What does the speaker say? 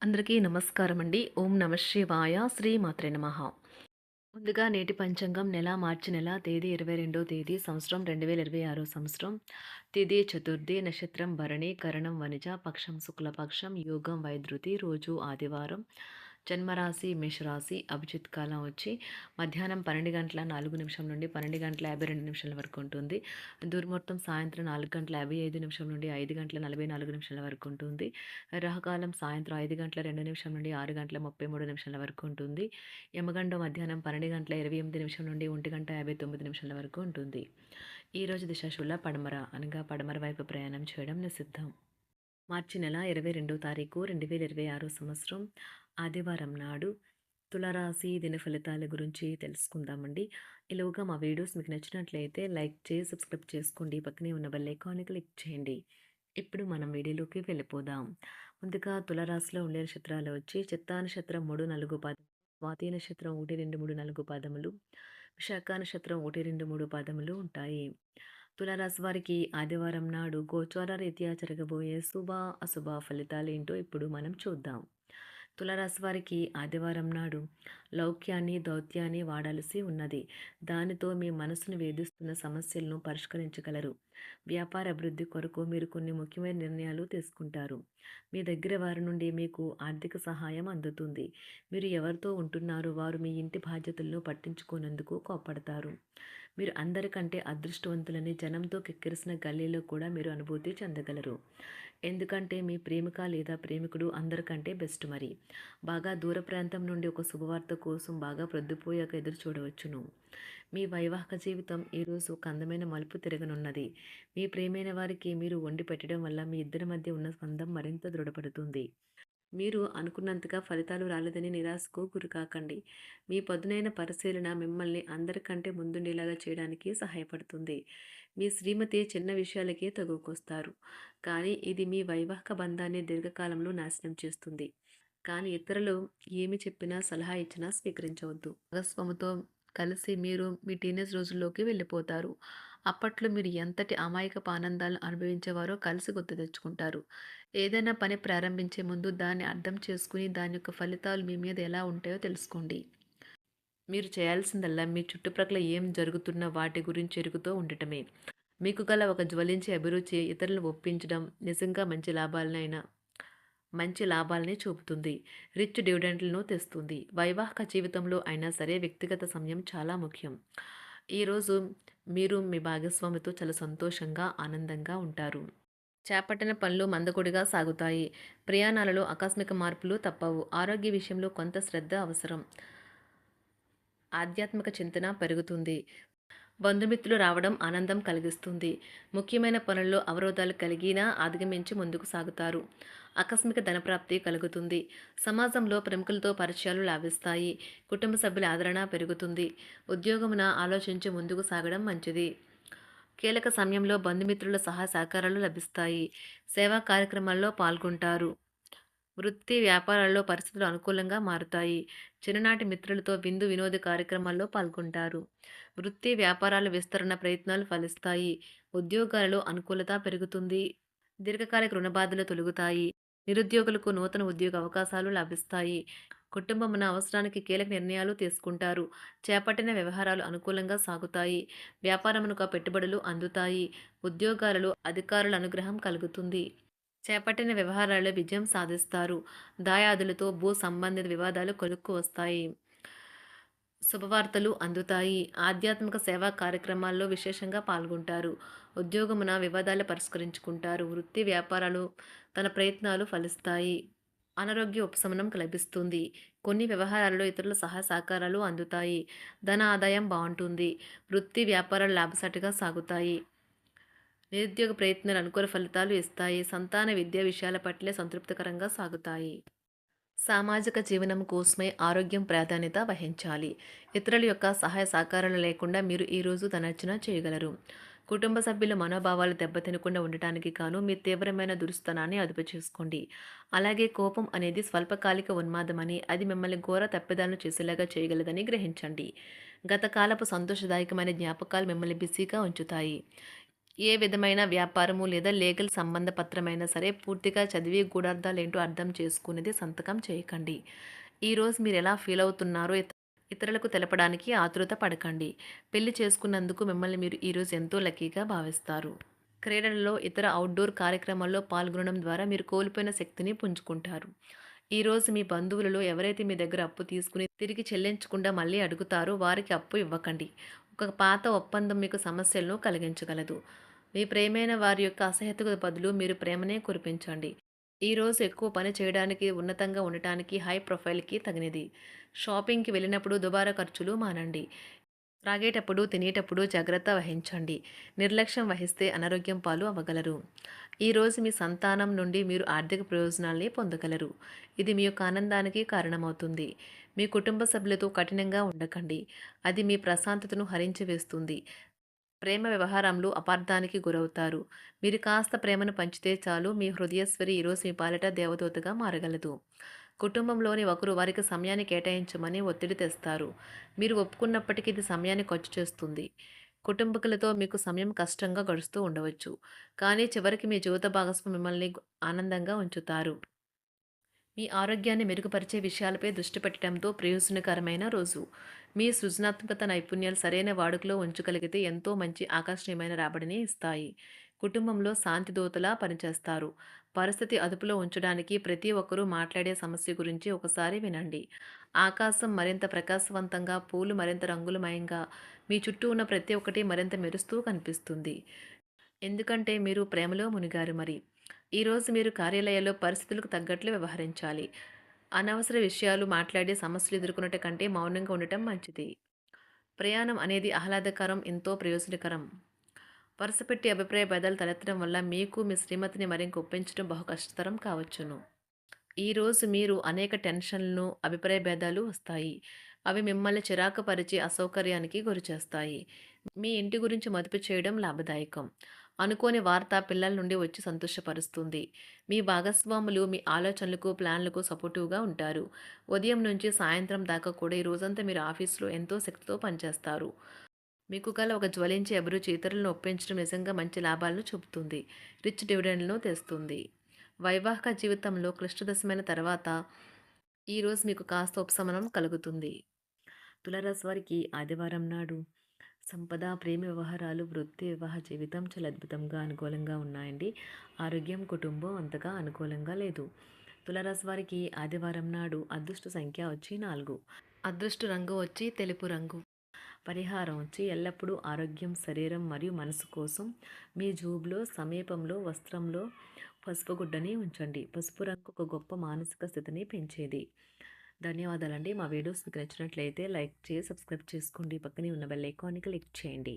అందరికీ నమస్కారం అండి. ఓం నమ శివాయ. శ్రీమాత్రే నమః. ముందుగా నేటి పంచాంగం మార్చి నెల తేదీ 22వ తేదీ సంవత్సరం 2026 సంవత్సరం. తిథి చతుర్థి, నక్షత్రం భరణి, కరణం వనిజ, పక్షం శుక్లపక్షం, యోగం వైద్యుతి, రోజు ఆదివారం. జన్మరాశి మేషరాశి. అభిజిత్ కాలం వచ్చి మధ్యాహ్నం 12:04 నుండి 12:52 వరకు ఉంటుంది. దుర్ముహూర్తం సాయంత్రం 4:55 నుండి 5:44 వరకు ఉంటుంది. రాహుకాలం సాయంత్రం 5:02 నుండి 6:33 వరకు ఉంటుంది. యమగండం మధ్యాహ్నం 12:28 నుండి 1:59 వరకు ఉంటుంది. ఈరోజు దిశాశూల పడమర అనగా పడమర వైపు ప్రయాణం చేయడం నిషిద్ధం. మార్చి నెల 22వ తారీఖు 2026 సంవత్సరం ఆదివారం నాడు తులారాశి దిన ఫలితాల గురించి తెలుసుకుందామండి. ఈలోగా మా వీడియోస్ మీకు నచ్చినట్లయితే లైక్ చేసి సబ్స్క్రైబ్ చేసుకోండి. పక్కనే ఉన్న బెల్ ఐకాన్ని క్లిక్ చేయండి. ఇప్పుడు మనం వీడియోలోకి వెళ్ళిపోదాం. ముందుగా తులారాశిలో ఉండే నక్షత్రాలు వచ్చి చిత్తా నక్షత్రం 3, 4 పాదములు, స్వాతి నక్షత్రం 1, 2, 3, 4 పాదములు, విశాఖ నక్షత్రం 1, 2, 3 పాదములు ఉంటాయి. తులారాశి వారికి ఆదివారం నాడు గోచార రీత్యా జరగబోయే శుభ అశుభ ఫలితాలు ఏంటో ఇప్పుడు మనం చూద్దాం. తులారాశి వారికి ఆదివారం నాడు లౌక్యాన్ని దౌత్యాన్ని వాడాల్సి ఉన్నది. దానితో మీ మనసును వేధిస్తున్న సమస్యలను పరిష్కరించగలరు. వ్యాపార అభివృద్ధి కొరకు మీరు కొన్ని ముఖ్యమైన నిర్ణయాలు తీసుకుంటారు. మీ దగ్గర వారి నుండి మీకు ఆర్థిక సహాయం అందుతుంది. మీరు ఎవరితో ఉంటున్నారో వారు మీ ఇంటి బాధ్యతలను పట్టించుకోనందుకు కోపడతారు. మీరు అందరికంటే అదృష్టవంతులని జనంతో కిక్కిరిసిన గల్లీలో కూడా మీరు అనుభూతి చెందగలరు. ఎందుకంటే మీ ప్రేమిక లేదా ప్రేమికుడు అందరికంటే బెస్ట్ మరి. బాగా దూర ప్రాంతం నుండి ఒక శుభవార్త కోసం బాగా ప్రొద్దుపోయాక ఎదురు చూడవచ్చును. మీ వైవాహిక జీవితం ఈరోజు ఒక అందమైన మలుపు తిరగనున్నది. మీ ప్రేమైన వారికి మీరు వండి పెట్టడం వల్ల మీ ఇద్దరి మధ్య ఉన్న బంధం మరింత దృఢపడుతుంది. మీరు అనుకున్నంతగా ఫలితాలు రాలేదని నిరాశకు గురికాకండి. మీ పదునైన పరిశీలన మిమ్మల్ని అందరికంటే ముందుండేలాగా చేయడానికి సహాయపడుతుంది. మీ శ్రీమతి చిన్న విషయాలకే తగుకొస్తారు. కానీ ఇది మీ వైవాహిక బంధాన్ని దీర్ఘకాలంలో నాశనం చేస్తుంది. కానీ ఇతరులు ఏమి చెప్పినా సలహా ఇచ్చినా స్వీకరించవద్దు. భాగస్వామితో కలిసి మీరు మీ టీనేజ్ రోజుల్లోకి వెళ్ళిపోతారు. అప్పట్లో మీరు ఎంతటి అమాయకపు ఆనందాలను అనుభవించేవారో కలిసి గుర్తు తెచ్చుకుంటారు. ఏదైనా పని ప్రారంభించే ముందు దాన్ని అర్థం చేసుకుని దాని యొక్క ఫలితాలు మీ మీద ఎలా ఉంటాయో తెలుసుకోండి. మీరు చేయాల్సిందల్లా మీ చుట్టుప్రక్కల ఏం జరుగుతున్న వాటి గురించి ఎరుగుతూ ఉండటమే. మీకు గల ఒక జ్వలించే అభిరుచి ఇతరులను ఒప్పించడం నిజంగా మంచి లాభాలని చూపుతుంది. రిచ్ డివిడెండ్లను తెస్తుంది. వైవాహిక జీవితంలో అయినా సరే వ్యక్తిగత సమయం చాలా ముఖ్యం. ఈరోజు మీరు మీ భాగస్వామితో చాలా సంతోషంగా ఆనందంగా ఉంటారు. చేపట్టిన పనులు మందకొడిగా సాగుతాయి. ప్రయాణాలలో ఆకస్మిక మార్పులు తప్పవు. ఆరోగ్య విషయంలో కొంత శ్రద్ధ అవసరం. ఆధ్యాత్మిక చింతన పెరుగుతుంది. బంధుమిత్రులు రావడం ఆనందం కలిగిస్తుంది. ముఖ్యమైన పనుల్లో అవరోధాలు కలిగినా అధిగమించి ముందుకు సాగుతారు. ఆకస్మిక ధనప్రాప్తి కలుగుతుంది. సమాజంలో ప్రముఖులతో పరిచయాలు లాభిస్తాయి. కుటుంబ సభ్యుల ఆదరణ పెరుగుతుంది. ఉద్యోగమున ఆలోచించి ముందుకు సాగడం మంచిది. కీలక సమయంలో బంధుమిత్రుల సహాయ సహకారాలు లభిస్తాయి. సేవా కార్యక్రమాల్లో పాల్గొంటారు. వృత్తి వ్యాపారాల్లో పరిస్థితులు అనుకూలంగా మారుతాయి. చిన్ననాటి మిత్రులతో విందు వినోద కార్యక్రమాల్లో పాల్గొంటారు. వృత్తి వ్యాపారాల విస్తరణ ప్రయత్నాలు ఫలిస్తాయి. ఉద్యోగాలలో అనుకూలత పెరుగుతుంది. దీర్ఘకాలిక రుణ బాధలు తొలగుతాయి. నిరుద్యోగులకు నూతన ఉద్యోగ అవకాశాలు లభిస్తాయి. కుటుంబమున అవసరానికి కీలక నిర్ణయాలు తీసుకుంటారు. చేపట్టిన వ్యవహారాలు అనుకూలంగా సాగుతాయి. వ్యాపారమునకు పెట్టుబడులు అందుతాయి. ఉద్యోగాలలో అధికారుల అనుగ్రహం కలుగుతుంది. చేపట్టిన వ్యవహారాల్లో విజయం సాధిస్తారు. దాయాదులతో భూ సంబంధిత వివాదాలు కొలుక్కు వస్తాయి. శుభవార్తలు అందుతాయి. ఆధ్యాత్మిక సేవా కార్యక్రమాల్లో విశేషంగా పాల్గొంటారు. ఉద్యోగమున వివాదాలు పరిష్కరించుకుంటారు. వృత్తి వ్యాపారాలు తన ప్రయత్నాలు ఫలిస్తాయి. అనారోగ్య ఉపశమనం లభిస్తుంది. కొన్ని వ్యవహారాల్లో ఇతరుల సహాయ సహకారాలు అందుతాయి. ధన ఆదాయం బాగుంటుంది. వృత్తి వ్యాపారాలు లాభసాటిగా సాగుతాయి. నిరుద్యోగ ప్రయత్నాలు అనుకూల ఫలితాలు ఇస్తాయి. సంతాన విద్యా విషయాల పట్ల సంతృప్తికరంగా సాగుతాయి. సామాజిక జీవనం కోసమే ఆరోగ్యం ప్రాధాన్యత వహించాలి. ఇతరుల యొక్క సహాయ సహకారాలు లేకుండా మీరు ఈరోజు ధనార్జన చేయగలరు. కుటుంబ సభ్యుల మనోభావాలు దెబ్బతినకుండా ఉండటానికి గాను మీ తీవ్రమైన దురుస్తనాన్ని అదుపు చేసుకోండి. అలాగే కోపం అనేది స్వల్పకాలిక ఉన్మాదమని, అది మిమ్మల్ని ఘోర తప్పిదాలను చేసేలాగా చేయగలదని గ్రహించండి. గత కాలపు సంతోషదాయకమైన జ్ఞాపకాలు మిమ్మల్ని బిజీగా ఉంచుతాయి. ఏ విధమైన వ్యాపారము లేదా లీగల్ సంబంధ పత్రమైనా సరే పూర్తిగా చదివి గూఢార్థాలేంటో అర్థం చేసుకునేది సంతకం చేయకండి. ఈరోజు మీరు ఎలా ఫీల్ అవుతున్నారో ఇతరులకు తెలపడానికి ఆతృత పడకండి. పెళ్లి చేసుకున్నందుకు మిమ్మల్ని మీరు ఈరోజు ఎంతో లక్కీగా భావిస్తారు. క్రీడలలో ఇతర అవుట్‌డోర్ కార్యక్రమాల్లో పాల్గొనడం ద్వారా మీరు కోల్పోయిన శక్తిని పుంజుకుంటారు. ఈరోజు మీ బంధువులలో ఎవరైతే మీ దగ్గర అప్పు తీసుకుని తిరిగి చెల్లించకుండా మళ్ళీ అడుగుతారో వారికి అప్పు ఇవ్వకండి. ఒక పాత ఒప్పందం మీకు సమస్యలను కలిగించగలదు. మీ ప్రియమైన వారి యొక్క అసహ్యతకు బదులు మీరు ప్రేమనే కురిపించండి. ఈరోజు ఎక్కువ పని చేయడానికి, ఉన్నతంగా ఉండటానికి, హై ప్రొఫైల్‌కి తగినది. షాపింగ్‌కి వెళ్ళినప్పుడు దుబారా ఖర్చులు మానండి. త్రాగేటప్పుడు, తినేటప్పుడు జాగ్రత్త వహించండి. నిర్లక్ష్యం వహిస్తే అనారోగ్యం పాలు అవ్వగలరు. ఈరోజు మీ సంతానం నుండి మీరు ఆర్థిక ప్రయోజనాల్ని పొందగలరు. ఇది మీ యొక్క ఆనందానికి కారణమవుతుంది. మీ కుటుంబ సభ్యులతో కఠినంగా ఉండకండి. అది మీ ప్రశాంతతను హరించి వేస్తుంది. ప్రేమ వ్యవహారంలో అపార్థానికి గురవుతారు. మీరు కాస్త ప్రేమను పంచితే చాలు మీ హృదయేశ్వరి ఈరోజు మీ పాలిట దేవదూతగా మారగలదు. కుటుంబంలోని ఒకరు వారికి సమయాన్ని కేటాయించమని ఒత్తిడి తెస్తారు. మీరు ఒప్పుకున్నప్పటికీ ఇది సమయాన్ని ఖర్చు చేస్తుంది. కుటుంబకులతో మీకు సమయం కష్టంగా గడుస్తూ ఉండవచ్చు. కానీ చివరికి మీ జీవిత భాగస్వామి మిమ్మల్ని ఆనందంగా ఉంచుతారు. మీ ఆరోగ్యాన్ని మెరుగుపరిచే విషయాలపై దృష్టి పెట్టడంతో ప్రయోజనకరమైన రోజు. మీ సృజనాత్మకత నైపుణ్యాలు సరైన వాడుకలో ఉంచగలిగితే ఎంతో మంచి ఆకర్షణీయమైన రాబడిని ఇస్తాయి. కుటుంబంలో శాంతి దూతలా పనిచేస్తారు. పరిస్థితి అదుపులో ఉంచడానికి ప్రతి ఒక్కరూ మాట్లాడే సమస్య గురించి ఒకసారి వినండి. ఆకాశం మరింత ప్రకాశవంతంగా, పూలు మరింత రంగులమయంగా, మీ చుట్టూ ఉన్న ప్రతి ఒక్కటి మరింత మెరుస్తూ కనిపిస్తుంది. ఎందుకంటే మీరు ప్రేమలో మునిగారు మరి. ఈరోజు మీరు కార్యాలయాల్లో పరిస్థితులకు తగ్గట్లు వ్యవహరించాలి. అనవసర విషయాలు మాట్లాడి సమస్యలు ఎదుర్కొనట కంటే మౌనంగా ఉండటం మంచిది. ప్రయాణం అనేది ఆహ్లాదకరం, ఎంతో ప్రయోజనకరం. వరుసపెట్టి అభిప్రాయ భేదాలు తలెత్తడం వల్ల మీకు మీ శ్రీమతిని మరింక ఒప్పించడం బహు కష్టతరం కావచ్చును. ఈరోజు మీరు అనేక టెన్షన్లను, అభిప్రాయ భేదాలు వస్తాయి. అవి మిమ్మల్ని చిరాకు పరిచి అసౌకర్యానికి గురిచేస్తాయి. మీ ఇంటి గురించి మదుపు చేయడం లాభదాయకం. అనుకోని వార్త పిల్లల నుండి వచ్చి సంతోషపరుస్తుంది. మీ భాగస్వాములు మీ ఆలోచనలకు, ప్లాన్లకు సపోర్టివ్‌గా ఉంటారు. ఉదయం నుంచి సాయంత్రం దాకా కూడా ఈ రోజంతా మీరు ఆఫీస్‌లో ఎంతో శక్తితో పనిచేస్తారు. మీకు గల ఒక జ్వలించే అభిరుచి ఇతరులను ఒప్పించడం నిజంగా మంచి లాభాలను చూపుతుంది. రిచ్ డివిడెండ్‌లను తెస్తుంది. వైవాహిక జీవితంలో క్లిష్టదశమైన తర్వాత ఈరోజు మీకు కాస్త ఉపశమనం కలుగుతుంది. తులారాశి వారికి ఆదివారం నాడు సంపద, ప్రేమ వ్యవహారాలు, వృత్తి, వివాహ జీవితం చాలా అద్భుతంగా అనుకూలంగా ఉన్నాయండి. ఆరోగ్యం, కుటుంబం అంతగా అనుకూలంగా లేదు. తులారాశి వారికి ఆదివారం నాడు అదృష్ట సంఖ్య వచ్చి 4. అదృష్ట రంగు వచ్చి తెలుపు రంగు. పరిహారం వచ్చి ఎల్లప్పుడూ ఆరోగ్యం, శరీరం మరియు మనసు కోసం మీ జూబులో, సమీపంలో, వస్త్రంలో పసుపు గుడ్డని ఉంచండి. పసుపు రంగు ఒక గొప్ప మానసిక స్థితిని పెంచేది. ధన్యవాదాలండి. మా వీడియోస్ మీకు నచ్చినట్లయితే లైక్ చేసి సబ్స్క్రైబ్ చేసుకోండి. పక్కనే ఉన్న బెల్ ఐకాన్‌ని క్లిక్ చేయండి.